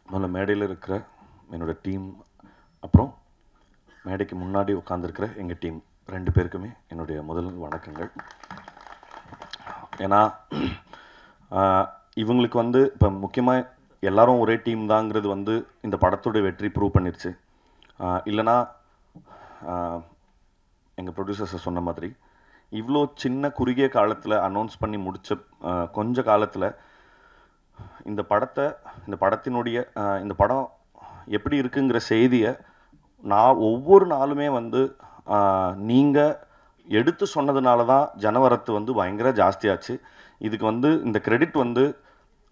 முதல்ல மேடையில் இருக்கிற என்னோடய டீம், அப்புறம் மேடைக்கு முன்னாடி உட்காந்துருக்கிற எங்கள் டீம் 2 பேருக்குமே என்னுடைய முதல் வணக்கங்கள். ஏன்னா இவங்களுக்கு வந்து இப்போ முக்கியமாக எல்லாரும் ஒரே டீம் தாங்கிறது வந்து இந்த படத்தோட வெற்றி ப்ரூவ் பண்ணிருச்சு. இல்லைனா எங்கள் ப்ரொடியூசர்ஸை சொன்ன மாதிரி இவ்வளோ சின்ன குறுகிய காலத்தில் அனௌன்ஸ் பண்ணி முடித்த கொஞ்ச காலத்தில் இந்த படத்தினுடைய இந்த படம் எப்படி இருக்குங்கிற செய்தியை நான் ஒவ்வொரு நாளுமே வந்து நீங்கள் எடுத்து சொன்னதுனால தான் ஜனவரத்து வந்து பயங்கர ஜாஸ்தியாச்சு. இதுக்கு வந்து இந்த கிரெடிட் வந்து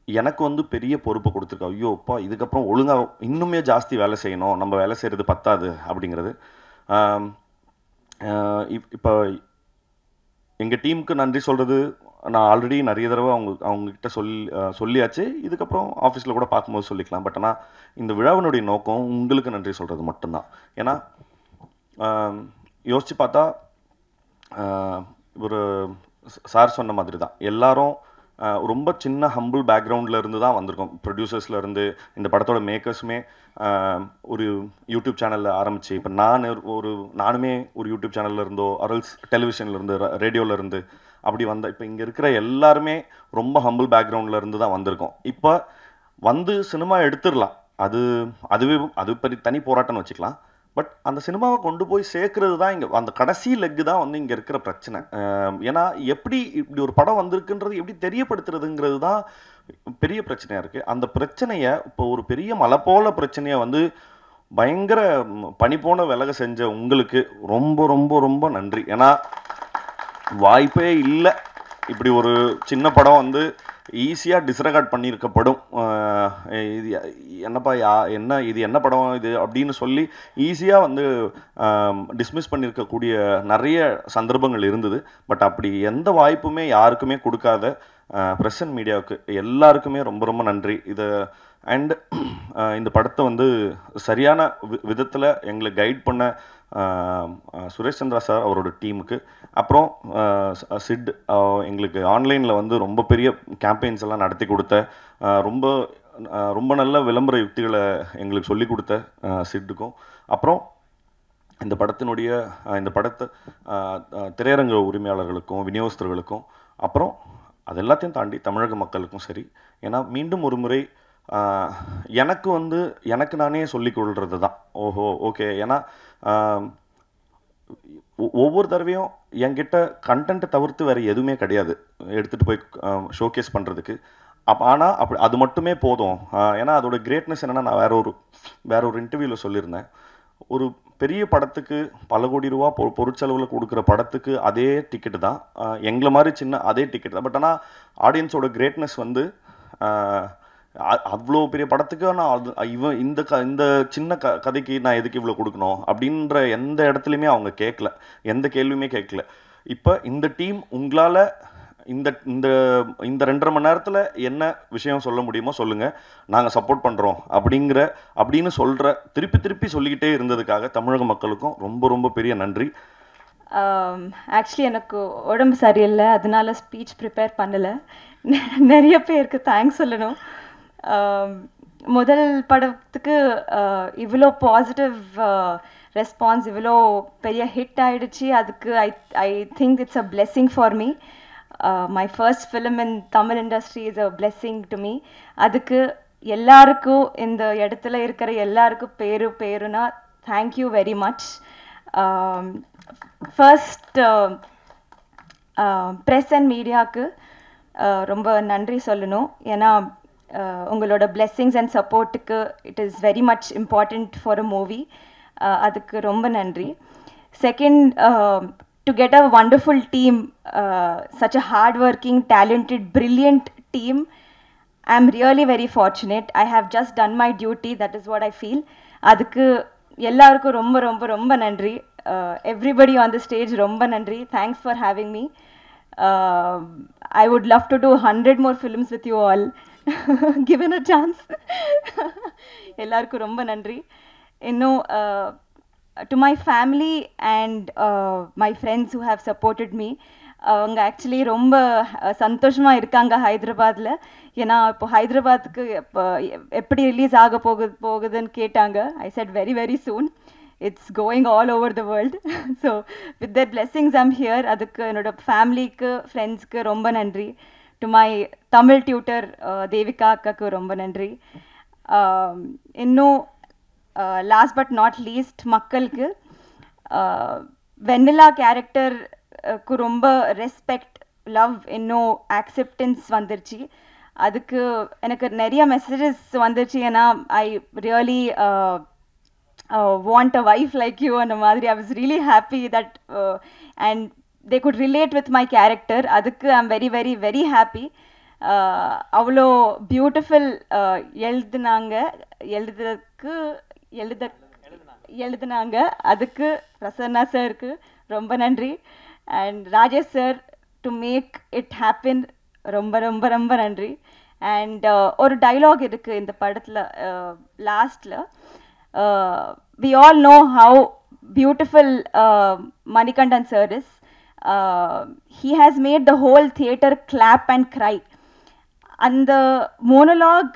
எனக்கு வந்து பெரிய பொறுப்பை கொடுத்துருக்கு. ஐயோப்பா, இதுக்கப்புறம் ஒழுங்காக இன்னுமே ஜாஸ்தி வேலை செய்யணும், நம்ம வேலை செய்கிறது பத்தாது அப்படிங்கிறது. இப்போ எங்கள் டீமுக்கு நன்றி சொல்கிறது நான் ஆல்ரெடி நிறைய தடவை அவங்கக்கிட்ட சொல்லியாச்சு. இதுக்கப்புறம் ஆஃபீஸில் கூட பார்க்கும்போது சொல்லிக்கலாம். பட் ஆனால் இந்த விழாவினுடைய நோக்கம் உங்களுக்கு நன்றி சொல்கிறது மட்டும்தான். ஏன்னா யோசித்து பார்த்தா ஒரு சார் சொன்ன மாதிரி தான் எல்லாரும் ரொம்ப சின்ன ஹம்பிள் பேக்ரவுண்டில் இருந்து தான் வந்திருக்கோம். ப்ரொடியூசர்ஸ்லேருந்து இந்த படத்தோட மேக்கர்ஸுமே ஒரு யூடியூப் சேனலில் ஆரம்பித்து இப்போ நானுமே ஒரு யூடியூப் சேனலில் இருந்தோ அரல்ஸ் டெலிவிஷன்லேருந்து ரேடியோவிலேருந்து அப்படி இப்போ இங்கே இருக்கிற எல்லாருமே ரொம்ப ஹம்பிள் பேக்ரவுண்டில் இருந்து தான் வந்திருக்கோம். இப்போ வந்து சினிமா எடுத்துடலாம், அது பற்றி தனி போராட்டம்னு வச்சுக்கலாம். பட் அந்த சினிமாவை கொண்டு போய் சேர்க்கறது தான் இங்கே அந்த கடைசி லெக்கு தான் வந்து இங்கே இருக்கிற பிரச்சனை. ஏன்னா எப்படி இப்படி ஒரு படம் வந்திருக்குன்றது எப்படி தெரியப்படுத்துறதுங்கிறது தான் பெரிய பிரச்சனையாக இருக்குது. அந்த பிரச்சனையை இப்போ ஒரு பெரிய மலை போல பிரச்சனையை வந்து பயங்கர பனி போன விலக செஞ்ச உங்களுக்கு ரொம்ப ரொம்ப ரொம்ப நன்றி. ஏன்னா வாய்ப்பே இல்லை இப்படி ஒரு சின்ன படம் வந்து ஈஸியாக டிஸ்ரெகார்ட் பண்ணியிருக்கப்படும். இது என்னப்பா இது என்ன படம் இது அப்படின்னு சொல்லி ஈஸியாக வந்து டிஸ்மிஸ் பண்ணியிருக்கக்கூடிய நிறைய சந்தர்ப்பங்கள் இருந்தது. பட் அப்படி எந்த வாய்ப்புமே யாருக்குமே கொடுக்காத ப்ரெஸ் அண்ட் மீடியாவுக்கு எல்லாருக்குமே ரொம்ப ரொம்ப நன்றி. அண்ட் இந்த படத்தை வந்து சரியான விதத்தில் எங்களை கைட் பண்ண சுரேஷ் சந்திரா சார் அவரோட டீமுக்கு, அப்புறம் சிட் எங்களுக்கு ஆன்லைனில் வந்து ரொம்ப பெரிய கேம்பெயின்ஸ் எல்லாம் நடத்தி கொடுத்த ரொம்ப ரொம்ப நல்ல விளம்பர யுக்திகளை எங்களுக்கு சொல்லி கொடுத்த சிட்டுக்கும், அப்புறம் இந்த படத்தை திரையரங்க உரிமையாளர்களுக்கும் விநியோகஸ்தர்களுக்கும், அப்புறம் அது எல்லாத்தையும் தாண்டி தமிழக மக்களுக்கும் சரி. ஏன்னா மீண்டும் ஒரு முறை எனக்கு நானே சொல்லிக்கொள்கிறது தான் ஓகே. ஏன்னா ஒவ்வொரு தடவையும் என்கிட்ட கண்டென்ட்டை தவிர்த்து வேறு எதுவுமே கிடையாது எடுத்துகிட்டு போய் ஷோகேஸ் பண்ணுறதுக்கு. ஆனால் அது மட்டுமே போதும். ஏன்னா அதோட கிரேட்னஸ் என்னென்னா, நான் வேற ஒரு இன்டர்வியூவில் சொல்லியிருந்தேன், ஒரு பெரிய படத்துக்கு பல கோடி ரூபா பொருட்செலவில் கொடுக்குற படத்துக்கு அதே டிக்கெட்டு தான், எங்களை மாதிரி சின்ன அதே டிக்கெட் தான். பட் ஆனால் ஆடியன்ஸோட கிரேட்னஸ் வந்து அவ்வளோ பெரிய படத்துக்கு நான் இந்த சின்ன கதைக்கு நான் எதுக்கு இவ்வளோ கொடுக்கணும் அப்படின்ற எந்த இடத்துலையுமே அவங்க கேட்கல, எந்த கேள்வியுமே கேட்கல. இப்போ இந்த டீம் உங்களால் இந்த இந்த இந்த 2.5 மணி நேரத்தில் என்ன விஷயம் சொல்ல முடியுமோ சொல்லுங்கள், நாங்கள் சப்போர்ட் பண்ணுறோம் அப்படின்னு திருப்பி சொல்லிக்கிட்டே இருந்ததுக்காக தமிழக மக்களுக்கும் ரொம்ப ரொம்ப பெரிய நன்றி. ஆக்சுவலி எனக்கு உடம்பு சரியில்லை, அதனால ஸ்பீச் ப்ரிப்பேர் பண்ணலை. நிறைய பேருக்கு தேங்க்ஸ் சொல்லணும். முதல் படத்துக்கு இவ்வளோ பாசிட்டிவ் ரெஸ்பான்ஸ், இவ்வளோ பெரிய ஹிட் ஆகிடுச்சு. அதுக்கு I think it's a blessing for me. My first film in Tamil industry is a blessing to me. அதுக்கு எல்லாருக்கும், இந்த இடத்துல இருக்கிற எல்லாருக்கும் பேருனா thank you very much. First press and மீடியாவுக்கு ரொம்ப நன்றி சொல்லணும். ஏன்னா உங்களோட பிளெஸ்ஸிங்ஸ் அண்ட் சப்போர்ட்டுக்கு it is very much important for a movie. அதுக்கு ரொம்ப நன்றி. Second, to get a wonderful team, such a hard-working, talented, brilliant team. I'm really very fortunate. I have just done my duty. That is what I feel. அதுக்கு எல்லாருக்கும் ரொம்ப ரொம்ப ரொம்ப நன்றி. Everybody on the stage, ரொம்ப நன்றி. Thanks for having me. I would love to do 100 more films with you all. Given a chance. எல்லாருக்கும் ரொம்ப நன்றி. இன்னும் to my family and my friends who have supported me, அவங்க actually ரொம்ப சந்தோஷமாக இருக்காங்க ஹைதராபாத்தில். ஏன்னா இப்போ ஹைதராபாத்துக்கு இப்போ எப்படி ரிலீஸ் ஆக போகுதுன்னு கேட்டாங்க. ஐ said very very soon. It's going all over the world. So with that blessings I'm here. அதுக்கு என்னோடய ஃபேமிலிக்கு ஃப்ரெண்ட்ஸ்க்கு ரொம்ப நன்றி. To my Tamil tutor Devika அக்காவுக்கு ரொம்ப நன்றி. இன்னும் லாஸ்ட் பட் நாட் லீஸ்ட் மக்களுக்கு வெண்ணிலா கேரக்டருக்கு ரொம்ப ரெஸ்பெக்ட், லவ், இன்னும் ஆக்செப்டன்ஸ் வந்துருச்சு. அதுக்கு எனக்கு நிறைய மெசேஜஸ் வந்துருச்சு. ஏன்னா I really want a wife like you and மாதிரி. I was really happy that and they could relate with my character. அதுக்கு I'm very very very happy. அவ்வளோ பியூட்டிஃபுல் எழுதுனாங்க. அதுக்கு பிரசன்னா சாருக்கு ரொம்ப நன்றி. And Rajesh sir to make it happen ரொம்ப ரொம்ப ரொம்ப நன்றி. அண்ட் ஒரு டைலாக் இருக்குது இந்த படத்தில் லாஸ்ட்டில். we all know how beautiful Manikandan sir is. He has made the whole theater clap and cry. அந்த மோனோலாக்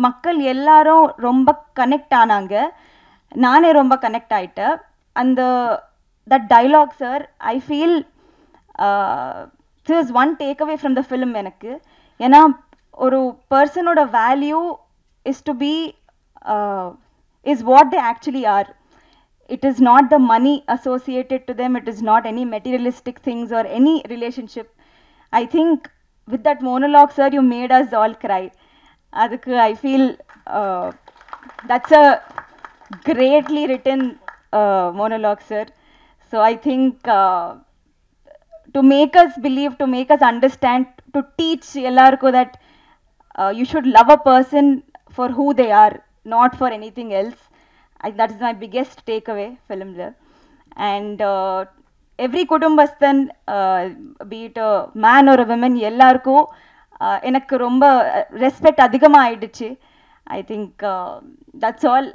மக்கள் எல்லாரும் ரொம்ப கனெக்ட் ஆனாங்க. நானே ரொம்ப கனெக்ட் ஆகிட்டேன். அந்த that dialogue sir, I feel this one take away from the film எனக்கு. ஏன்னா ஒரு பர்சனோட value is to be is what they actually are. It is not the money associated to them. It is not any materialistic things or any relationship. I think with that monologue, sir, you made us all cry. Adukku I feel that's a greatly written monologue, sir. So I think to make us believe, to make us understand, to teach ellarku that you should love a person for who they are, not for anything else. That is my biggest takeaway film la. And every kudumbasthan, be it a man or a woman, ellarku enakku romba respect adhigama aiduchu. I think that's all.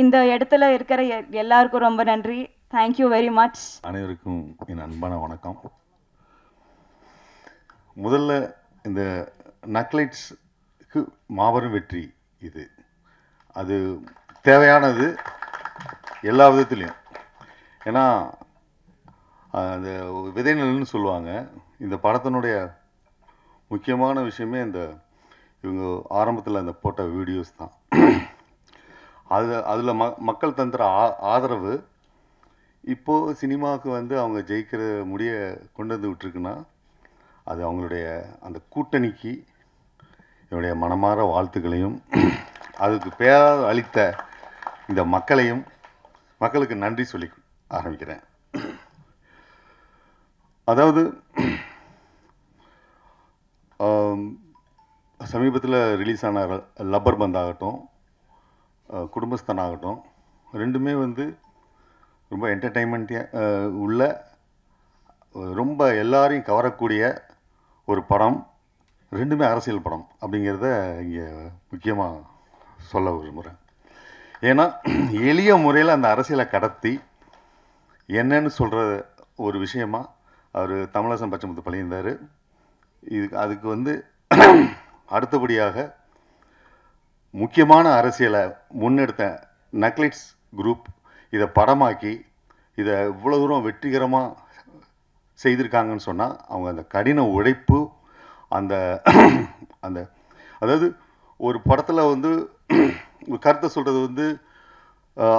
இந்த இடத்துல இருக்கிற எல்லாருக்கும் ரொம்ப நன்றி. Thank you very much. அனைவருக்கும் என் அன்பான வணக்கம். முதல்ல இந்த நக்லைட்ஸ்க்கு மாபெரும் வெற்றி இது. அது தேவையானது எல்லா விதத்துலேயும். ஏன்னா அந்த விதைநெல்னு சொல்லுவாங்க. இந்த படத்தினுடைய முக்கியமான விஷயமே இந்த இவங்க ஆரம்பத்தில் அந்த போட்ட வீடியோஸ் தான். அதில் மக்கள் தந்துற ஆதரவு இப்போது சினிமாவுக்கு வந்து அவங்க ஜெயிக்கிற முடிய கொண்டு வந்து விட்டுருக்குன்னா அது அவங்களுடைய அந்த கூட்டணிக்கு என்னுடைய மனமார வாழ்த்துக்களையும், அதுக்கு பேர் அளித்த இந்த மக்களுக்கு நன்றி சொல்லி ஆரம்பிக்கிறேன். அதாவது சமீபத்தில் ரிலீஸ் ஆன லப்பர் பந்த் ஆகட்டும், குடும்பஸ்தான் ஆகட்டும், ரெண்டுமே வந்து ரொம்ப என்டர்டெயின்மெண்ட்டாக உள்ள ரொம்ப எல்லாரையும் கவரக்கூடிய ஒரு படம். ரெண்டுமே அரசியல் படம் அப்படிங்கிறத இங்கே முக்கியமாக சொல்ல விரும்புகிறேன். ஏன்னா எளிய முறையில் அந்த அரசியலை கடத்தி என்னன்னு சொல்கிற ஒரு விஷயமா அவர் தமிழரசன் பச்சைமுத்து பழியிருந்தார். அதுக்கு வந்து அடுத்தபடியாக முக்கியமான அரசியலை முன்னெடுத்த நக்லைட்ஸ் குரூப் இதை படமாக்கி இதை இவ்வளோ தூரம் வெற்றிகரமாக செய்திருக்காங்கன்னு சொன்னால் அவங்க அந்த கடின உழைப்பு, அந்த அந்த அதாவது ஒரு படத்தில் வந்து கருத்தை சொல்கிறது வந்து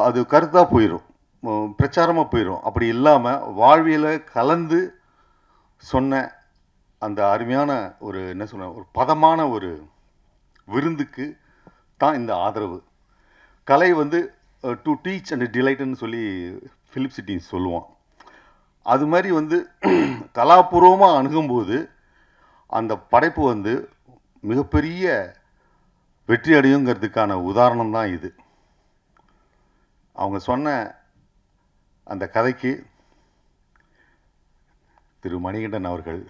அது கருத்தாக போயிடும், பிரச்சாரமாக போயிடும். அப்படி இல்லாமல் வாழ்வியலை கலந்து சொன்ன அந்த அருமையான ஒரு என்ன சொன்ன ஒரு பதமான ஒரு விருந்துக்கு தான் இந்த ஆதரவு. கலை வந்து டு டீச் அண்ட் டிலைட்னு சொல்லி ஃபிலிப் சிட்டி சொல்லுவான். அது மாதிரி வந்து கலாபூர்வமாக அணுகும்போது அந்த படைப்பு வந்து மிகப்பெரிய வெற்றி அடையுங்கிறதுக்கான உதாரணம் தான் இது. அவங்க சொன்ன அந்த கதைக்கு திரு மணிகண்டன் அவர்கள்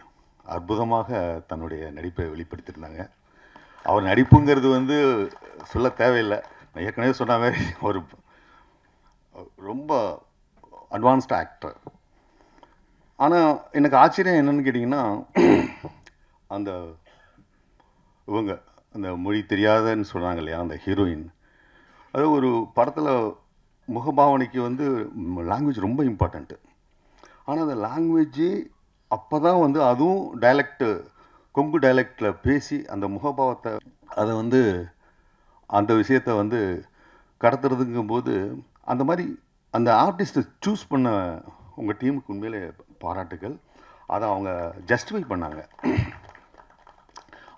அற்புதமாக தன்னுடைய நடிப்பை வெளிப்படுத்தியிருந்தாங்க. அவர் நடிப்புங்கிறது வந்து சொல்ல தேவையில்லை. நான் ஏற்கனவே சொன்ன மாதிரி ஒரு ரொம்ப அட்வான்ஸ்டு ஆக்டர். ஆனால் எனக்கு ஆச்சரியம் என்னன்னு கேட்டிங்கன்னா, அந்த இவங்க அந்த மொழி தெரியாதன்னு சொல்கிறாங்க இல்லையா, அந்த ஹீரோயின், அது ஒரு படத்தில் முகபாவனைக்கு வந்து லாங்குவேஜ் ரொம்ப இம்பார்ட்டண்ட்டு. ஆனால் அந்த லாங்குவேஜே அப்போ தான் வந்து அதுவும் டைலக்டு, கொங்கு டைலக்டில் பேசி அந்த முகபாவத்தை அதை வந்து அந்த விஷயத்தை வந்து கடத்துறதுங்கும்போது, அந்த மாதிரி அந்த ஆர்டிஸ்ட்டை சூஸ் பண்ண உங்கள் டீமுக்கு உண்மையிலே பாராட்டுகள். அதை அவங்க ஜஸ்டிஃபை பண்ணாங்க.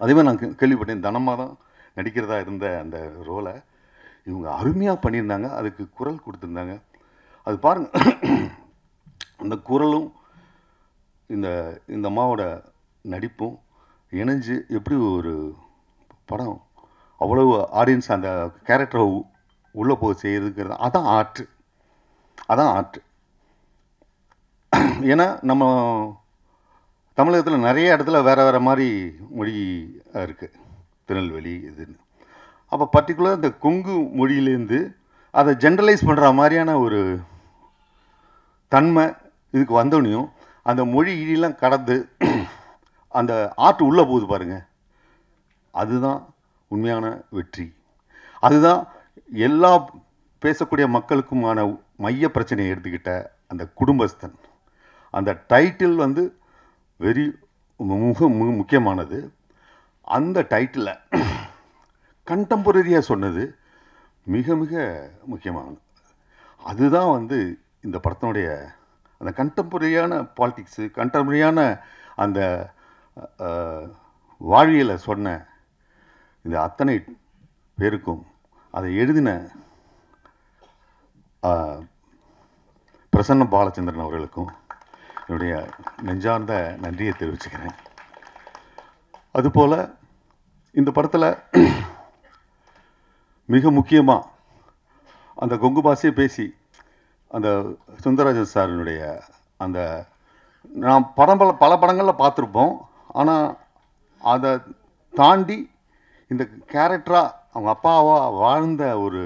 அதே மாதிரி நான் கேள்விப்பட்டேன், தனமாக தான் நடிக்கிறதா இருந்த அந்த ரோலை இவங்க அருமையாக பண்ணியிருந்தாங்க. அதுக்கு குரல் கொடுத்துருந்தாங்க. அது பாருங்கள், அந்த குரலும் இந்த இந்த அம்மாவோட நடிப்பும் இணைஞ்சு எப்படி ஒரு படம் அவ்வளவு ஆடியன்ஸ் அந்த கேரக்டரை உள்ளே போய் செய்யறதுங்கிறது அதான் ஆர்ட். அதான் ஆர்ட். ஏன்னா நம்ம தமிழகத்தில் நிறைய இடத்துல வேறு வேறு மாதிரி மொழி இருக்குது, திருநெல்வேலி இதுன்னு. அப்போ பர்டிகுலர் இந்த கொங்கு மொழியிலேருந்து அதை ஜென்ரலைஸ் பண்ணுற மாதிரியான ஒரு தன்மை இதுக்கு வந்தோடனையும் அந்த மொழி இடியெல்லாம் கடந்து அந்த ஆர்ட் உள்ளே போகுது பாருங்கள், அதுதான் உண்மையான வெற்றி. அதுதான் எல்லா பேசக்கூடிய மக்களுக்குமான மைய பிரச்சனையை எடுத்துக்கிட்ட அந்த குடும்பஸ்தன். அந்த டைட்டில் வந்து வெரி முக்கியமானது. அந்த டைட்டிலை கண்டெம்பரரியாக சொன்னது மிக மிக முக்கியமானது. அதுதான் வந்து இந்த படத்தினுடைய அந்த கண்டெம்பரரியான பாலிடிக்ஸு, கண்டெம்பரரியான அந்த வாழ்வியலை சொன்ன இந்த அத்தனை பேருக்கும் அதை எழுதின பிரசன்ன பாலச்சந்திரன் அவர்களுக்கும் என்னுடைய நெஞ்சார்ந்த நன்றியை தெரிவிச்சுக்கிறேன். அதுபோல் இந்த படத்தில் மிக முக்கியமாக அந்த கொங்கு பாஷையை பேசி அந்த சுந்தரராஜன் சாரினுடைய அந்த நான் பல படங்களில் பார்த்துருப்போம். ஆனால் அதை தாண்டி இந்த கேரக்டராக அவங்க அப்பாவாக வாழ்ந்த ஒரு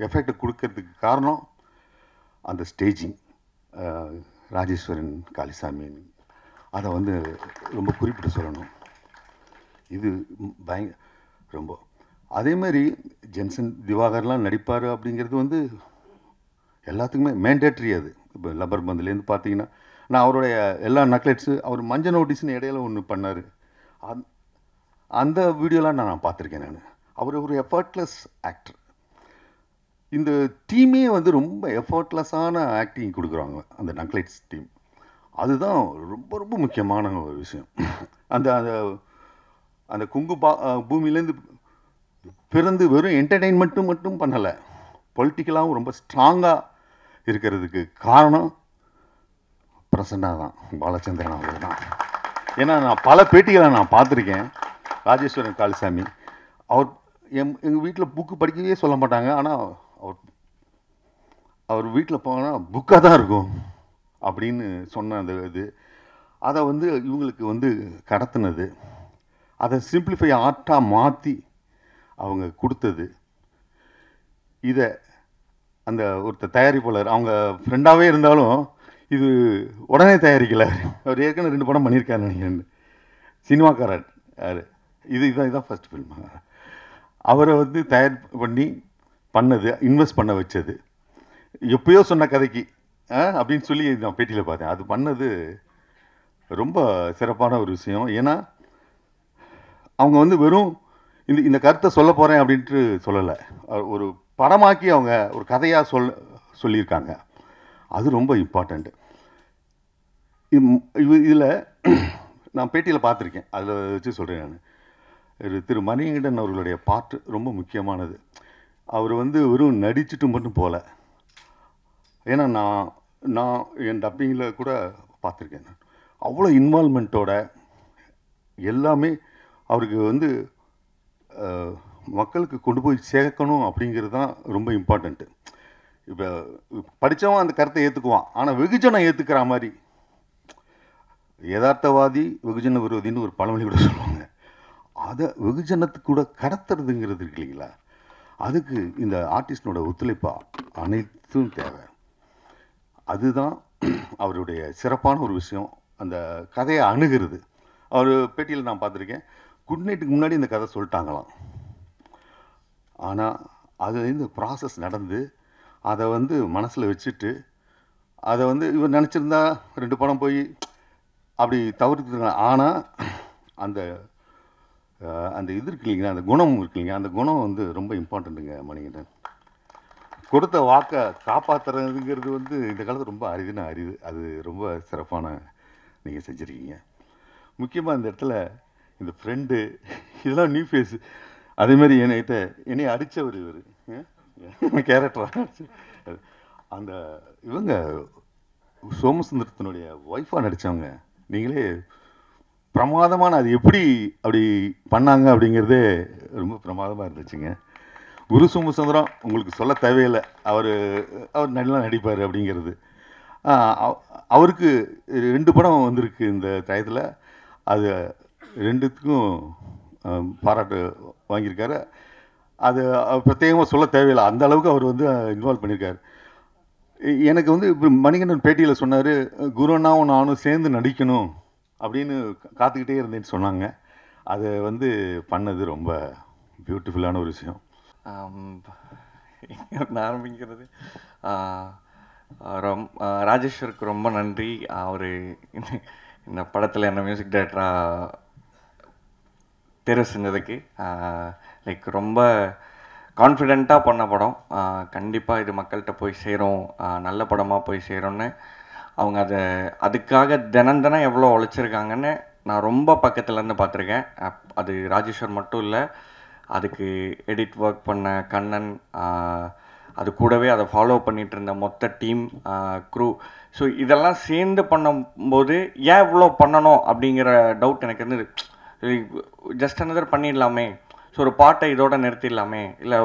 எஃபெக்ட் கொடுக்கறதுக்கு காரணம் அந்த ஸ்டேஜிங். ராஜேஸ்வரன் காளிசாமி அதை வந்து ரொம்ப குறிப்பிட்டு சொல்லணும். இது ரொம்ப அதேமாதிரி ஜென்சன் திவாகர்லாம் நடிப்பார் அப்படிங்கிறது வந்து எல்லாத்துக்குமே மேண்டேட்ரி. அது இப்போ லப்பர் பந்துலேருந்து பார்த்தீங்கன்னா, நான் அவருடைய எல்லா நக்லெட்ஸு, அவர் மஞ்சள் நோட்டீஸ்னு இடையில ஒன்று பண்ணார், அந்த வீடியோலாம் நான் பார்த்துருக்கேன். அவர் ஒரு எஃபர்ட்லெஸ் ஆக்டர். இந்த டீமே வந்து ரொம்ப எஃபர்ட்லெஸ்ஸான ஆக்டிங் கொடுக்குறாங்க அந்த நக்லைட்ஸ் டீம். அதுதான் ரொம்ப ரொம்ப முக்கியமான ஒரு விஷயம். அந்த அந்த அந்த கொங்கு பூமியிலேருந்து பிறந்து வெறும் என்டர்டெயின்மெண்ட்டும் மட்டும் பண்ணலை, பொலிட்டிக்கலாகவும் ரொம்ப ஸ்ட்ராங்காக இருக்கிறதுக்கு காரணம் பிரசன்னா தான், பாலச்சந்திரன் அவர்கள் தான். ஏன்னா நான் பல பேட்டிகளை நான் பார்த்துருக்கேன். ராஜேஸ்வரன் காளிசாமி அவர் எங்கள் வீட்டில் புக்கு படிக்கவே சொல்ல மாட்டாங்க. ஆனால் அவர் வீட்டில் போனால் புக்காக தான் இருக்கும் அப்படின்னு சொன்ன அந்த இது, அதை வந்து இவங்களுக்கு வந்து கடத்தினது, அதை சிம்பிளிஃபை ஆர்ட்டாக மாற்றி அவங்க கொடுத்தது. இதை அந்த ஒருத்தர் தயாரிப்பாளர் அவங்க ஃப்ரெண்டாகவே இருந்தாலும் இது உடனே தயாரிக்கலை, அவர் ஏற்கனவே 2 படம் பண்ணியிருக்காரு நினைக்கிறேன், சினிமாக்காரர் யார், இதுதான் ஃபர்ஸ்ட் ஃபில்ம். அவரை வந்து தயார் பண்ணி பண்ணது, இன்வெஸ்ட் பண்ண வச்சது, எப்பயோ சொன்ன கதைக்கு அப்படின்னு சொல்லி நான் பேட்டியில் பார்த்தேன். அது பண்ணது ரொம்ப சிறப்பான ஒரு விஷயம். ஏன்னா அவங்க வந்து வெறும் இந்த கருத்தை சொல்ல போகிறேன் அப்படின்ட்டு சொல்லலை, ஒரு படமாக்கி அவங்க ஒரு கதையாக சொல்லியிருக்காங்க. அது ரொம்ப இம்பார்ட்டண்ட்டு. இதில் நான் பேட்டியில் பார்த்துருக்கேன், அதில் வச்சு சொல்கிறேன் நான். திரு மணிகண்டன் அவர்களுடைய பாட்டு ரொம்ப முக்கியமானது. அவர் வந்து வெறும் நடிச்சுட்டு மட்டும் போகல. ஏன்னா நான் என் டப்பிங்கில் கூட பார்த்துருக்கேன், அவ்வளோ இன்வால்மெண்ட்டோட எல்லாமே அவருக்கு வந்து மக்களுக்கு கொண்டு போய் சேர்க்கணும் அப்படிங்கிறது தான் ரொம்ப இம்பார்ட்டண்ட்டு. இப்போ படித்தவன் அந்த கருத்தை ஏற்றுக்குவான், ஆனால் வெகுஜனம் ஏற்றுக்கிற மாதிரி, யதார்த்தவாதி வெகுஜன விரோதின்னு ஒரு பழமொழி கூட சொல்லுவாங்க, அதை வெகுஜனத்துக்கு கூட கடத்துறதுங்கிறது இருக்கு இல்லைங்களா, அதுக்கு இந்த ஆர்டிஸ்டனோட ஒத்துழைப்பா அனைத்தும் தேவை. அதுதான் அவருடைய சிறப்பான ஒரு விஷயம். அந்த கதையை அணுகிறது. அவர் பேட்டியில் நான் பார்த்துருக்கேன், குட் நைட்டுக்கு முன்னாடி இந்த கதை சொல்லிட்டாங்களாம். ஆனால் அது இந்த ப்ராசஸ் நடந்து அதை வந்து மனசில் வச்சுட்டு அதை வந்து இவர் நினச்சிருந்தா 2 படம் போய் அப்படி தவிர்த்துருங்க. ஆனால் அந்த அந்த இது இருக்கு இல்லைங்களா, அந்த குணம் இருக்கு இல்லைங்க, அந்த குணம் வந்து ரொம்ப இம்பார்ட்டண்ட்டுங்க மணிகண்டன். கொடுத்த வாக்கை காப்பாற்றுறதுங்கிறது வந்து இந்த காலத்தில் ரொம்ப அரிதுன்னு அரிது. அது ரொம்ப சிறப்பான நீங்கள் செஞ்சுருக்கீங்க. முக்கியமாக இந்த இடத்துல இந்த ஃப்ரெண்டு இதெல்லாம் நியூ ஃபேஸு. அதேமாதிரி என்னை அடித்தவர் இவர் கேரக்டராக அந்த இவங்க சோமசுந்தரத்தினுடைய ஒய்ஃபாக நடித்தவங்க நீங்களே பிரமாதமான, அது எப்படி அப்படி பண்ணாங்க அப்படிங்கிறதே ரொம்ப பிரமாதமாக இருந்துச்சுங்க. குரு சோமசுந்தரம் உங்களுக்கு சொல்ல தேவையில்லை, அவர் நல்லா நடிப்பார் அப்படிங்கிறது. அவருக்கு 2 படம் வந்திருக்கு இந்த டயத்தில், அது 2த்துக்கும் பாராட்டு வாங்கியிருக்காரு. அது பிரத்யேகமாக சொல்ல தேவையில்லை, அந்த அளவுக்கு அவர் வந்து இன்வால்வ் பண்ணியிருக்காரு. எனக்கு வந்து இப்போ மணிகண்டன் பேட்டியில் சொன்னார், குருனாவும் நானும் சேர்ந்து நடிக்கணும் அப்படின்னு காத்துக்கிட்டே இருந்தேன்னு சொன்னாங்க. அதை வந்து பண்ணது ரொம்ப பியூட்டிஃபுல்லான ஒரு விஷயம். ஆரம்பிக்கிறது ராஜேஸ்வருக்கு ரொம்ப நன்றி. அவர் இந்த படத்தில் என்ன மியூசிக் டைரக்டராக தேர்வு செஞ்சதுக்கு. லைக் ரொம்ப கான்ஃபிடெண்ட்டாக பண்ண படம். கண்டிப்பாக இது மக்கள்கிட்ட போய் சேரும், நல்ல படமாக போய் சேரும்னு அவங்க அதுக்காக தினம் எவ்வளோ உழைச்சிருக்காங்கன்னு நான் ரொம்ப பக்கத்துலேருந்து பார்த்துருக்கேன். அது ராஜேஸ்வர் மட்டும் இல்லை, அதுக்கு எடிட் ஒர்க் பண்ண கண்ணன், அது கூடவே அதை ஃபாலோ பண்ணிகிட்டு இருந்த மொத்த டீம், க்ரூ. ஸோ இதெல்லாம் சேர்ந்து பண்ணும்போது ஏன் இவ்வளோ பண்ணணும் அப்படிங்கிற டவுட் எனக்கு இருந்தது. ஜஸ்ட் அனதர் பண்ணிடலாமே, ஸோ ஒரு பாட்டை இதோட நிறுத்திடலாமே, இல்லை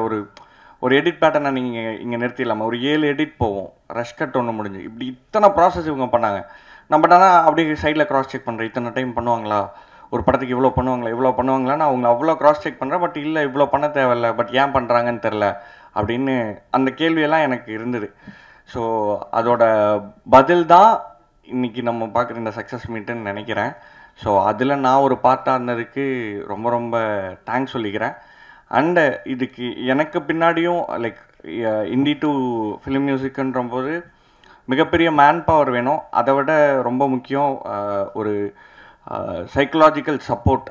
ஒரு எடிட் பேட்டர்னை நீங்கள் இங்கே நிறுத்திடலாமே, ஒரு 7 எடிட் போவோம், ரஷ் கட் ஒன்று முடிஞ்சு, இப்படி இத்தனை ப்ராசஸ் இவங்க பண்ணாங்க. நம்ம ஆனால் அப்படியே சைடில் க்ராஸ் செக் பண்ணுறேன், இத்தனை டைம் பண்ணுவாங்களா, ஒரு படத்துக்கு இவ்வளோ பண்ணுவாங்களான்னு அவங்க அவ்வளோ க்ராஸ் செக் பண்ணுறேன். பட் இல்லை, இவ்வளோ பண்ண தேவையில்லை, பட் ஏன் பண்ணுறாங்கன்னு தெரில அப்படின்னு அந்த கேள்வியெல்லாம் எனக்கு இருந்தது. ஸோ அதோட பதில் தான் இன்றைக்கி நம்ம பார்க்குற இந்த சக்ஸஸ் மீட்டுன்னு நினைக்கிறேன். ஸோ அதில் நான் ஒரு பார்ட்டாக இருந்ததுக்கு ரொம்ப ரொம்ப தேங்க்ஸ் சொல்லிக்கிறேன். அண்டு இதுக்கு எனக்கு பின்னாடியும் லைக் இண்டி டு ஃபிலிம் மியூசிக்குன்ற போது மிகப்பெரிய மேன் பவர் வேணும். அதை விட ரொம்ப முக்கியம் ஒரு சைக்கலாஜிக்கல் சப்போர்ட்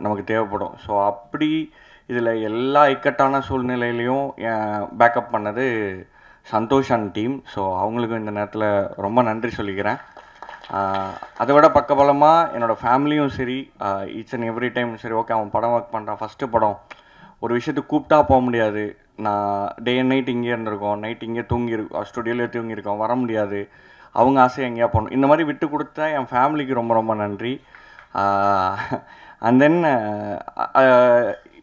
நமக்கு தேவைப்படும். ஸோ அப்படி இதில் எல்லா இக்கட்டான சூழ்நிலையிலையும் பேக்கப் பண்ணது சந்தோஷ் அண்ட் டீம். ஸோ அவங்களுக்கும் இந்த நேரத்தில் ரொம்ப நன்றி சொல்லிக்கிறேன். அதை விட பக்கபலமாக என்னோடய ஃபேமிலியும் சரி, ஈச் அண்ட் எவ்ரி டைம் சரி, ஓகே அவன் படம் ஒர்க் பண்ணுறான், ஃபஸ்ட்டு படம், ஒரு விஷயத்துக்கு கூப்பிட்டா போக முடியாது, நான் டே அண்ட் நைட் இங்கே இருந்திருக்கோம், நைட் இங்கே தூங்கியிருக்கோம், ஸ்டுடியோலேயே தூங்கியிருக்கோம், வர முடியாது, அவங்க ஆசை எங்கேயா போகணும், இந்த மாதிரி விட்டு கொடுத்த என் ஃபேமிலிக்கு ரொம்ப ரொம்ப நன்றி. அண்ட் தென்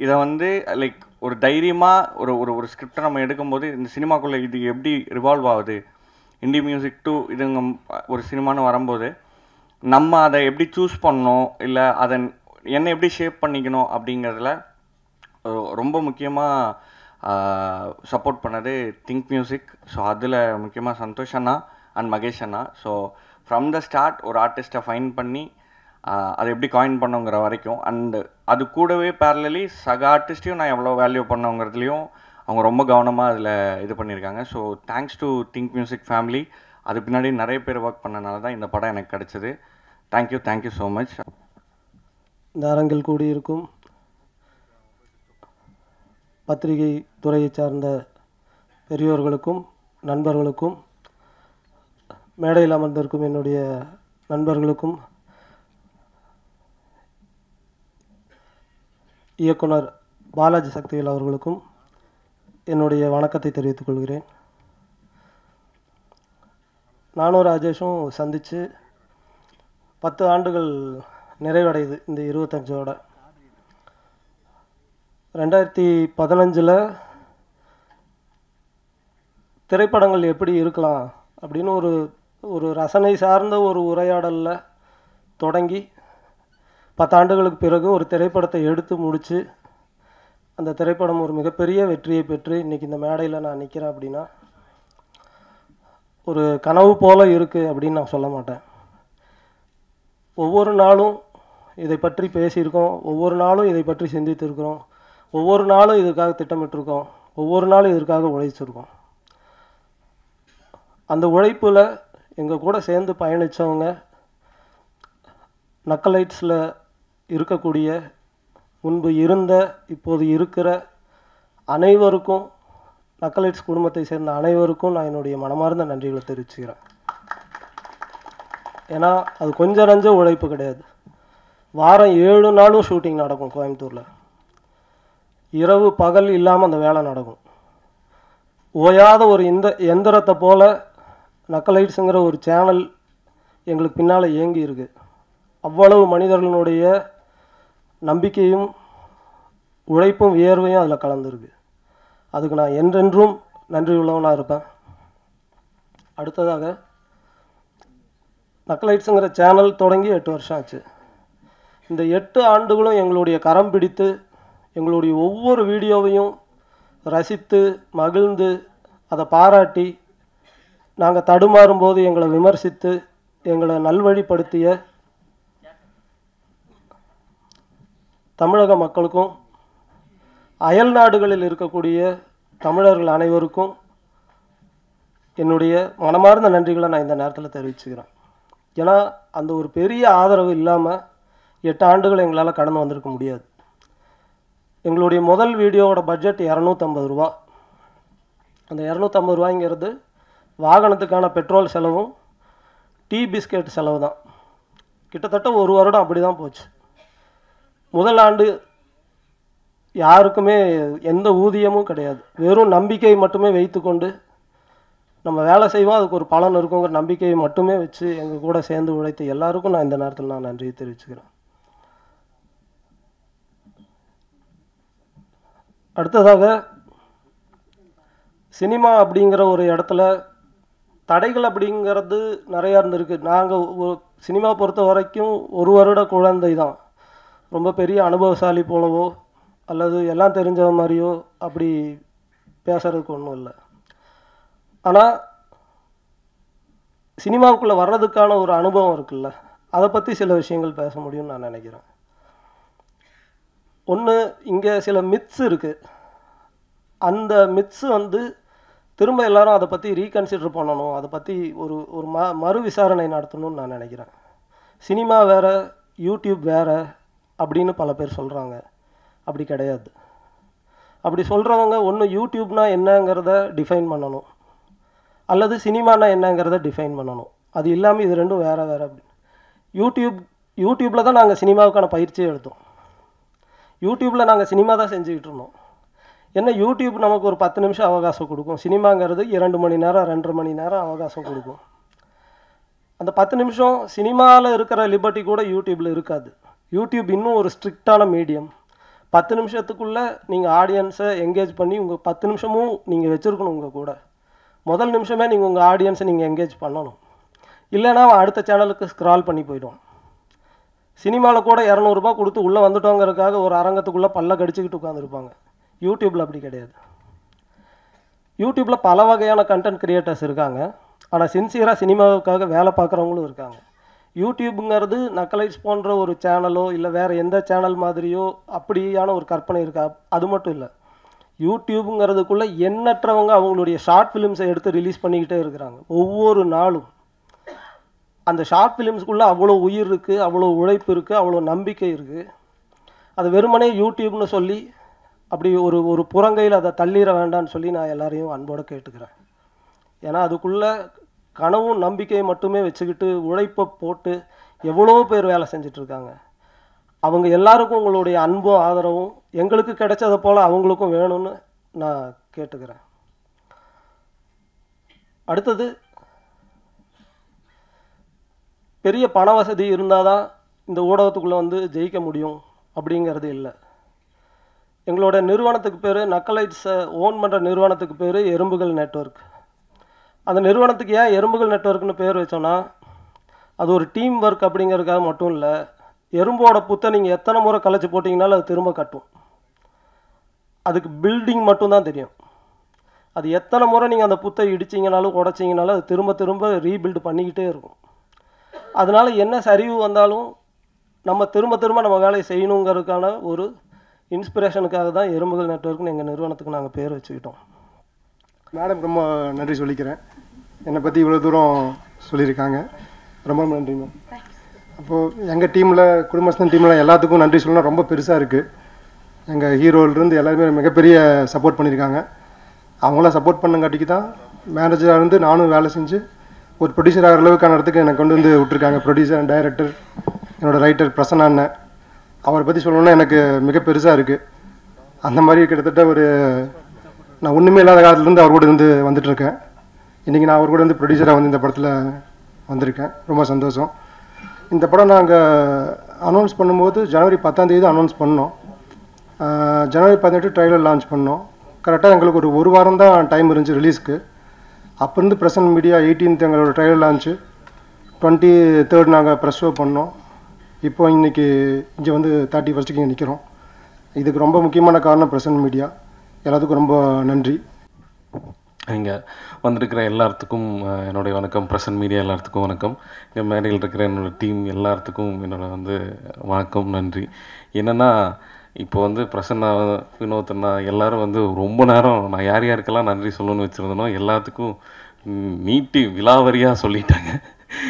இதை வந்து லைக் ஒரு தைரியமாக ஒரு ஸ்கிரிப்டை நம்ம எடுக்கும்போது இந்த சினிமாக்குள்ளே இது எப்படி ரிவால்வ் ஆகுது, இண்டி மியூசிக் டு இதுங்க ஒரு சினிமான்னு வரும்போது நம்ம அதை எப்படி சூஸ் பண்ணணும், இல்லை அதை என்ன எப்படி ஷேப் பண்ணிக்கணும் அப்படிங்கிறதுல ரொம்ப முக்கியமாக சப்போர்ட் பண்ணது திங்க் மியூசிக். ஸோ அதில் முக்கியமாக சந்தோஷ் அண்ணா அண்ட் மகேஷ் அண்ணா. ஸோ ஃப்ரம் த ஸ்டார்ட் ஒரு ஆர்டிஸ்ட்டை ஃபைன் பண்ணி அதை எப்படி காயின் பண்ணுங்கிற வரைக்கும், அண்டு அது கூடவே பேரலி சக ஆர்டிஸ்ட்டையும் நான் எவ்வளோ வேல்யூ பண்ணோங்கிறதுலையும் அவங்க ரொம்ப கவனமாக அதில் இது பண்ணியிருக்காங்க. So thanks to think music family. அது பின்னாடி நிறைய பேர் ஒர்க் பண்ணனால தான் இந்த படம் எனக்கு கிடச்சிது. Thank you so much. இந்த அரங்கில் கூடியிருக்கும் பத்திரிகை துறையை சார்ந்த பெரியோர்களுக்கும் நண்பர்களுக்கும், மேடையில் அமர்ந்திருக்கும் என்னுடைய நண்பர்களுக்கும், இயக்குனர் பாலாஜி சக்திவேல் அவர்களுக்கும் என்னுடைய வணக்கத்தை தெரிவித்துக் கொள்கிறேன். நானும் ராஜேஷும் சந்தித்து 10 ஆண்டுகள் நிறைவடையுது இந்த 25ஓட. 2015 திரைப்படங்கள் எப்படி இருக்கலாம் அப்படின்னு ஒரு ரசனை சார்ந்த ஒரு உரையாடலில் தொடங்கி 10 ஆண்டுகளுக்கு பிறகு ஒரு திரைப்படத்தை எடுத்து முடித்து அந்த திரைப்படம் ஒரு மிகப்பெரிய வெற்றியை பெற்று இன்றைக்கி இந்த மேடையில் நான் நிற்கிறேன் அப்படின்னா ஒரு கனவு போல் இருக்குது அப்படின்னு நான் சொல்ல மாட்டேன். ஒவ்வொரு நாளும் இதை பற்றி பேசியிருக்கோம், ஒவ்வொரு நாளும் இதை பற்றி சிந்தித்திருக்கிறோம், ஒவ்வொரு நாளும் இதற்காக திட்டமிட்டிருக்கோம், ஒவ்வொரு நாளும் இதற்காக உழைச்சிருக்கோம். அந்த உழைப்பில் எங்கள் கூட சேர்ந்து பயணித்தவங்க, நக்கலைட்ஸில் இருக்கக்கூடிய, முன்பு இருந்த, இப்போது இருக்கிற அனைவருக்கும், நக்கலைட்ஸ் குடும்பத்தை சேர்ந்த அனைவருக்கும் நான் என்னுடைய மனமார்ந்த நன்றிகளை தெரிவிச்சுக்கிறேன். ஏன்னா அது கொஞ்சம் நஞ்ச உழைப்பு கிடையாது. வாரம் 7 நாளும் ஷூட்டிங் நடக்கும் கோயம்புத்தூரில். இரவு பகல் இல்லாமல் அந்த வேலை நடக்கும். ஓயாத ஒரு எந்திரத்தை போல் நக்கலைட்ஸுங்கிற ஒரு சேனல் எங்களுக்கு பின்னால் இயங்கி இருக்கு. அவ்வளவு மனிதர்களுடைய நம்பிக்கையும் உழைப்பும் வியர்வையும் அதில் கலந்துருக்கு. அதுக்கு நான் என்றென்றும் நன்றி உள்ளவனாக இருப்பேன். அடுத்ததாக, நக்கலைட்ஸுங்கிற சேனல் தொடங்கி 8 வருஷம் ஆச்சு. இந்த 8 ஆண்டுகளும் எங்களுடைய கரம் பிடித்து எங்களுடைய ஒவ்வொரு வீடியோவையும் ரசித்து மகிழ்ந்து அதை பாராட்டி நாங்கள் தடுமாறும்போது எங்களை விமர்சித்து எங்களை நல்வழிப்படுத்திய தமிழக மக்களுக்கும் அயல் நாடுகளில் இருக்கக்கூடிய தமிழர்கள் அனைவருக்கும் என்னுடைய மனமார்ந்த நன்றிகளை நான் இந்த நேரத்தில் தெரிவிச்சுக்கிறேன். ஏன்னா அந்த ஒரு பெரிய ஆதரவு இல்லாமல் 8 ஆண்டுகள் எங்களால் கடந்து வந்திருக்க முடியாது. எங்களுடைய முதல் வீடியோவோட பட்ஜெட் 250 ரூபா. அந்த 250 ரூபாய்ங்கிறது வாகனத்துக்கான பெட்ரோல் செலவும் டீ பிஸ்கெட் செலவு தான். கிட்டத்தட்ட 1 வருடம் அப்படி தான் போச்சு. முதல் ஆண்டு யாருக்குமே எந்த ஊதியமும் கிடையாது. வெறும் நம்பிக்கை மட்டுமே வைத்துக்கொண்டு நம்ம வேலை செய்வோம், அதுக்கு ஒரு பலன் இருக்குங்கிற நம்பிக்கையை மட்டுமே வச்சு எங்கள் கூட சேர்ந்து உழைத்த எல்லாருக்கும் நான் இந்த நேரத்தில் நான் நன்றியை தெரிவிச்சுக்கிறேன். அடுத்ததாக, சினிமா அப்படிங்கிற ஒரு இடத்துல தடைகள் அப்படிங்கிறது நிறையா இருந்திருக்கு. நாங்கள் சினிமா பொறுத்த வரைக்கும் 1 வருட குழந்தை தான். ரொம்ப பெரிய அனுபவசாலி போலவோ அல்லது எல்லாம் தெரிஞ்ச மாதிரியோ அப்படி பேசுறதுக்கு ஒன்றும் இல்லை. ஆனால் சினிமாவுக்குள்ளே வர்றதுக்கான ஒரு அனுபவம் இருக்குல்ல, அதை பற்றி சில விஷயங்கள் பேச முடியும்னு நான் நினைக்கிறேன். ஒன்று, இங்கே சில மித்ஸ் இருக்குது. அந்த மித்ஸு திரும்ப எல்லாரும் அதை பற்றி ரீகன்சிடர் பண்ணணும், அதை பற்றி ஒரு மறு விசாரணை நடத்தணும்னு நான் நினைக்கிறேன். சினிமா வேறு, யூடியூப் வேறு அப்படின்னு பல பேர் சொல்கிறாங்க. அப்படி கிடையாது. அப்படி சொல்கிறவங்க ஒன்று யூடியூப்னா என்னங்கிறத டிஃபைன் பண்ணணும், அல்லது சினிமானா என்னங்கிறத டிஃபைன் பண்ணணும். அது இல்லாமல் இது ரெண்டும் வேறு வேறு. அப்படி யூடியூப்பில் தான் நாங்கள் சினிமாவுக்கான பயிற்சியை எடுத்தோம். யூடியூப்பில் நாங்கள் சினிமா தான் செஞ்சுக்கிட்டு இருந்தோம். என்ன, யூடியூப் நமக்கு ஒரு 10 நிமிஷம் அவகாசம் கொடுக்கும். சினிமாங்கிறது 2 மணி நேரம் 2.5 மணி நேரம் அவகாசம் கொடுக்கும். அந்த 10 நிமிஷம் சினிமாவில் இருக்கிற லிபர்ட்டி கூட யூடியூப்பில் இருக்காது. யூடியூப் இன்னும் ஒரு ஸ்ட்ரிக்டான மீடியம். 10 நிமிஷத்துக்குள்ளே நீங்கள் ஆடியன்ஸை என்கேஜ் பண்ணி உங்கள் 10 நிமிஷமும் நீங்கள் வச்சுருக்கணும். உங்கள் கூட முதல் நிமிஷமே நீங்கள் உங்கள் ஆடியன்ஸை நீங்கள் என்கேஜ் பண்ணணும். இல்லைன்னா அடுத்த சேனலுக்கு ஸ்க்ரால் பண்ணி போய்டும். சினிமாவில் கூட 200 ரூபா கொடுத்து உள்ளே வந்துட்டோங்கிறதுக்காக ஒரு அரங்கத்துக்குள்ளே பல்ல கடிச்சிக்கிட்டு உட்காந்துருப்பாங்க. யூடியூப்பில் அப்படி கிடையாது. யூடியூப்பில் பல வகையான கண்டென்ட் கிரியேட்டர்ஸ் இருக்காங்க. ஆனால் சின்சியராக சினிமாவுக்காக வேலை பார்க்குறவங்களும் இருக்காங்க. யூடியூப்புங்கிறது நக்கலைட்ஸ் போன்ற ஒரு சேனலோ இல்லை வேறு எந்த சேனல் மாதிரியோ அப்படியான ஒரு கற்பனை இருக்கா? அது மட்டும் இல்லை. யூடியூப்புங்கிறதுக்குள்ளே எண்ணற்றவங்க அவங்களுடைய ஷார்ட் ஃபிலிம்ஸை எடுத்து ரிலீஸ் பண்ணிக்கிட்டே இருக்கிறாங்க ஒவ்வொரு நாளும். அந்த ஷார்ட் ஃபிலிம்ஸ்குள்ளே அவ்வளோ உயிர் இருக்குது, அவ்வளோ உழைப்பு இருக்குது, அவ்வளோ நம்பிக்கை இருக்குது. அது வெறுமனே யூடியூப்னு சொல்லி அப்படி ஒரு புறங்கையில் அதை தள்ளிட வேண்டான்னு சொல்லி நான் எல்லாரையும் அன்போடு கேட்டுக்கிறேன். ஏன்னா அதுக்குள்ளே கனவும் நம்பிக்கையை மட்டுமே வச்சுக்கிட்டு உழைப்பை போட்டு எவ்வளோ பேர் வேலை செஞ்சிட்ருக்காங்க. அவங்க எல்லாருக்கும் உங்களுடைய அன்பும் ஆதரவும் எங்களுக்கு கிடைச்சதை போல் அவங்களுக்கும் வேணும்னு நான் கேட்டுக்கிறேன். அடுத்தது, பெரிய பண வசதி இருந்தால் தான் இந்த ஊடகத்துக்குள்ளே ஜெயிக்க முடியும் அப்படிங்கிறது இல்லை. எங்களோட நிறுவனத்துக்கு பேர், நக்கலைட்ஸை ஓன் பண்ணுற நிறுவனத்துக்கு பேர் எறும்புகள் நெட்வொர்க். அந்த நிறுவனத்துக்கு ஏன் எறும்புகள் நெட்வொர்க்னு பேர் வச்சோன்னா, அது ஒரு டீம் ஒர்க் அப்படிங்கிறதுக்காக மட்டும் இல்லை. எறும்போட புத்தை நீங்கள் எத்தனை முறை கலைச்சி போட்டிங்கனாலும் அது திரும்ப கட்டும். அதுக்கு பில்டிங் மட்டும்தான் தெரியும். அது எத்தனை முறை நீங்கள் அந்த புத்தை இடிச்சிங்கனாலும் உடைச்சிங்கனாலும் அது திரும்ப திரும்ப ரீபில்டு பண்ணிக்கிட்டே இருக்கும். அதனால் என்ன சரிவு வந்தாலும் நம்ம திரும்ப திரும்ப நம்ம வேலையை செய்யணுங்கிறதுக்கான ஒரு இன்ஸ்பிரேஷனுக்காக தான் எறும்புகள் நெட்வொர்க்னு எங்கள் நிறுவனத்துக்கு நாங்கள் பேர் வச்சுக்கிட்டோம். மேடம் ரொம்ப நன்றி சொல்லிக்கிறேன். என்னை பற்றி இவ்வளோ தூரம் சொல்லியிருக்காங்க, ரொம்ப நன்றி மேம். அப்போது எங்கள் டீமில் குடும்பஸ்தன் டீமில் எல்லாத்துக்கும் நன்றி சொல்லணும். ரொம்ப பெருசாக இருக்குது. எங்கள் ஹீரோலேருந்து எல்லாருமே மிகப்பெரிய சப்போர்ட் பண்ணியிருக்காங்க. அவங்களாம் சப்போர்ட் பண்ணுங்காட்டிக்கு தான் மேனேஜராக இருந்து நானும் வேலை செஞ்சு ஒரு ப்ரொடியூசர் ஆகிற அளவுக்கான இடத்துக்கு என்னை கொண்டு வந்து விட்டுருக்காங்க. ப்ரொடியூசர் அண்ட் டைரக்டர், என்னோடய ரைட்டர் பிரசன்னா அண்ணன், அவரை பற்றி சொல்லணுன்னா எனக்கு மிக பெருசாக இருக்குது. அந்த மாதிரி கிட்டத்தட்ட ஒரு நான் ஒன்றுமே இல்லாத காலத்துலேருந்து அவர் கூட இருந்து வந்துட்டுருக்கேன். இன்றைக்கி நான் அவர் கூட இருந்து ப்ரொடியூசராக வந்து இந்த படத்தில் வந்திருக்கேன். ரொம்ப சந்தோஷம். இந்த படம் நாங்கள் அனௌன்ஸ் பண்ணும்போது ஜனவரி 10ஆம் தேதி தான் அனௌன்ஸ் பண்ணோம். ஜனவரி 18 ட்ரைலர் லான்ச் பண்ணோம். கரெக்டாக எங்களுக்கு ஒரு வாரம் தான் டைம் இருந்துச்சு ரிலீஸ்க்கு. அப்போ இருந்து பிரசன்ட் மீடியா 18th எங்களோட ட்ரைலர் லான்ச்சு, 23rd நாங்கள் ப்ரெஸ் ஷோ பண்ணோம். இப்போ இன்றைக்கி இங்கே வந்து 31st இங்கே நிற்கிறோம். இதுக்கு ரொம்ப முக்கியமான காரணம் பிரசன்ட் மீடியா. எல்லாத்துக்கும் ரொம்ப நன்றி. இங்கே வந்திருக்கிற எல்லாத்துக்கும் என்னுடைய வணக்கம். பிரசன்ட் மீடியா எல்லாத்துக்கும் வணக்கம். இங்கே மேடையில் இருக்கிற என்னோடய டீம் எல்லாத்துக்கும் என்னோட வணக்கம், நன்றி. என்னென்னா இப்போ பிரசன்னா, வினோத்னா எல்லோரும் ரொம்ப நேரம் நான் யார் யாருக்கெல்லாம் நன்றி சொல்லணும்னு வச்சுருந்தனோ எல்லாத்துக்கும் நீட்டி விலாவரியாக சொல்லிட்டாங்க.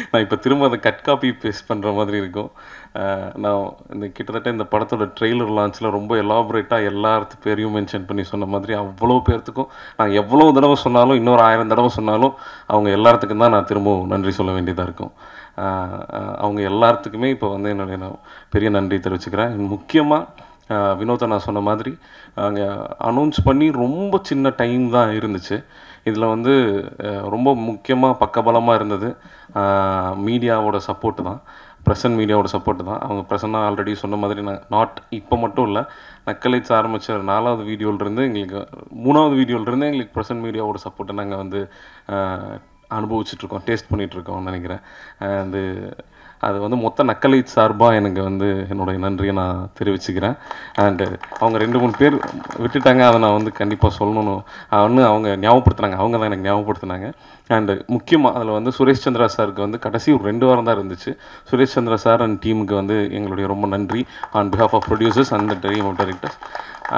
நான் இப்போ திரும்ப அதை கட் காப்பி பேஸ்ட் பண்ணுற மாதிரி இருக்கும். நான் கிட்டத்தட்ட இந்த படத்தோட ட்ரெய்லர் லான்ச்சில் ரொம்ப எலாபரேட்டாக எல்லாத்து பேரையும் மென்ஷன் பண்ணி சொன்ன மாதிரி அவ்வளோ பேர்த்துக்கும் நான் எவ்வளோ தடவை சொன்னாலும், இன்னொரு 1000 தடவை சொன்னாலும் அவங்க எல்லாத்துக்கும் தான் நான் திரும்பவும் நன்றி சொல்ல வேண்டியதாக இருக்கும். அவங்க எல்லாத்துக்குமே இப்போ என்னுடைய நான் பெரிய நன்றி தெரிவிச்சுக்கிறேன். முக்கியமாக வினோத்தை நான் சொன்ன மாதிரி அங்கே அனௌன்ஸ் பண்ணி ரொம்ப சின்ன டைம் தான் இருந்துச்சு. இதில் ரொம்ப முக்கியமாக பக்கபலமாக இருந்தது மீடியாவோட சப்போர்ட்டு தான், பிரசன்ட் மீடியாவோட சப்போர்ட்டு தான். அவங்க பிரசன்னாக ஆல்ரெடி சொன்ன மாதிரி நான் இப்போ மட்டும் இல்லை, நக்கலைட்ஸ் ஆரம்பித்த 4வது வீடியோவிலேருந்து எங்களுக்கு 3வது வீடியோவிலேருந்து எங்களுக்கு பிரசன்ட் மீடியாவோட சப்போர்ட்டை நாங்கள் அனுபவிச்சுட்ருக்கோம், டேஸ்ட் பண்ணிகிட்ருக்கோம்னு நினைக்கிறேன். அது மொத்த நக்கலைட் சார்பாக எனக்கு என்னுடைய நன்றியை நான் தெரிவிச்சுக்கிறேன். அண்டு அவங்க 2-3 பேர் விட்டுட்டாங்க, அதை நான் கண்டிப்பாக சொல்லணும். அவங்க ஞாபகப்படுத்துனாங்க, அவங்க தான் எனக்கு ஞாபகப்படுத்தினாங்க. அண்டு முக்கியமாக அதில் சுரேஷ் சந்திரா சாருக்கு கடைசி ஒரு 2 வாரம் தான் இருந்துச்சு. சுரேஷ் சந்திரா சார் அண்ட் டீமுக்கு எங்களுடைய ரொம்ப நன்றி on behalf of producers and team of directors.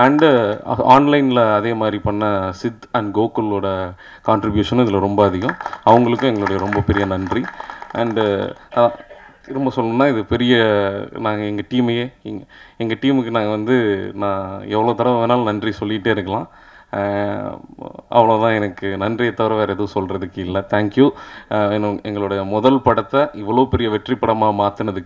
And ஆன்லைனில் அதே மாதிரி பண்ண சித் அண்ட் கோகுலோட கான்ட்ரிபியூஷனும் இதில் ரொம்ப அதிகம். அவங்களுக்கும் எங்களுடைய ரொம்ப பெரிய நன்றி. அண்டு திரும்ப சொல்லணும்னா இது பெரிய நாங்கள் எங்கள் டீமையே எங்கள் டீமுக்கு நாங்கள் நான் எவ்வளோ தடவை வேணாலும் நன்றி சொல்லிகிட்டே இருக்கலாம். அவ்வளோதான், எனக்கு நன்றியை தவிர வேறு எதுவும் சொல்கிறதுக்கு இல்லை. தேங்க்யூ. எங்களுடைய முதல் படத்தை இவ்வளோ பெரிய வெற்றி படமாக மாற்றினதுக்கு